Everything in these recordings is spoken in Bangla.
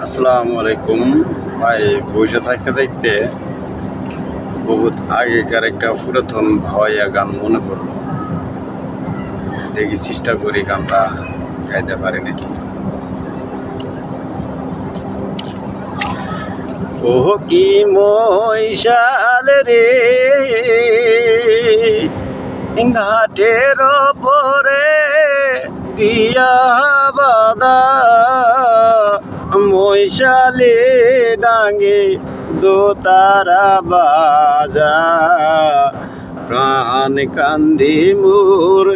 আসসালামু আলাইকুম ভাই। বসে থাকতে দেখতে বহুত আগেকার একটা পুরাতন ভাওয়াইয়া গান মনে পড়লো। দেখি চেষ্টা করি গানটা গাইতে পারি নাকি। ও কি মহিষাল রে ঘাটের ওপরে দিয়া বাদা মহিষালে ডাঙ্গে দোতারা বাজা প্রাণ কান্দি মোর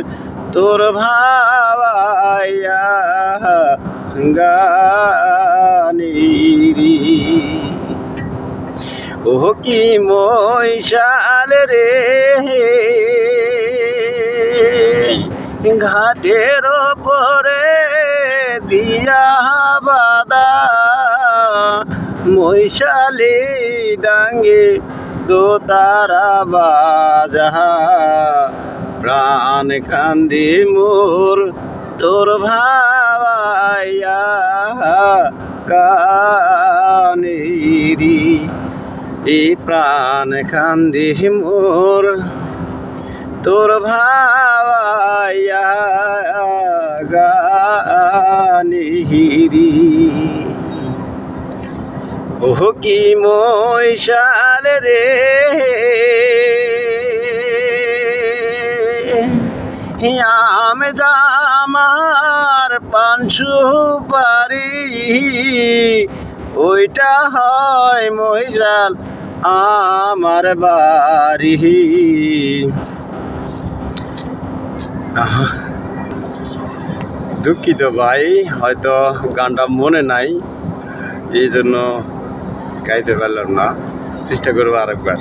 তোর ভাবাইয়া গানিরি। ও কি মহিষাল রে ঘাটের ওপরে দিয়া বাদা মহিষালি ডাঙ্গে দোতারা বাজা প্রাণ কান্দি মোর তোর ভাবাইয়া কানিরি। এই প্রাণ কান্দি মোর তোর ভাবাইয়া গানিরি। ও কি মহিষাল রে আম জামার পান সুপারি ওইটা হয় মহিষাল আমার বাড়ি। দুঃখিত ভাই, হয়তো গানটা মনে নাই, এই জন্য গাইতে পারলাম না। চেষ্টা করবো আরেকবার।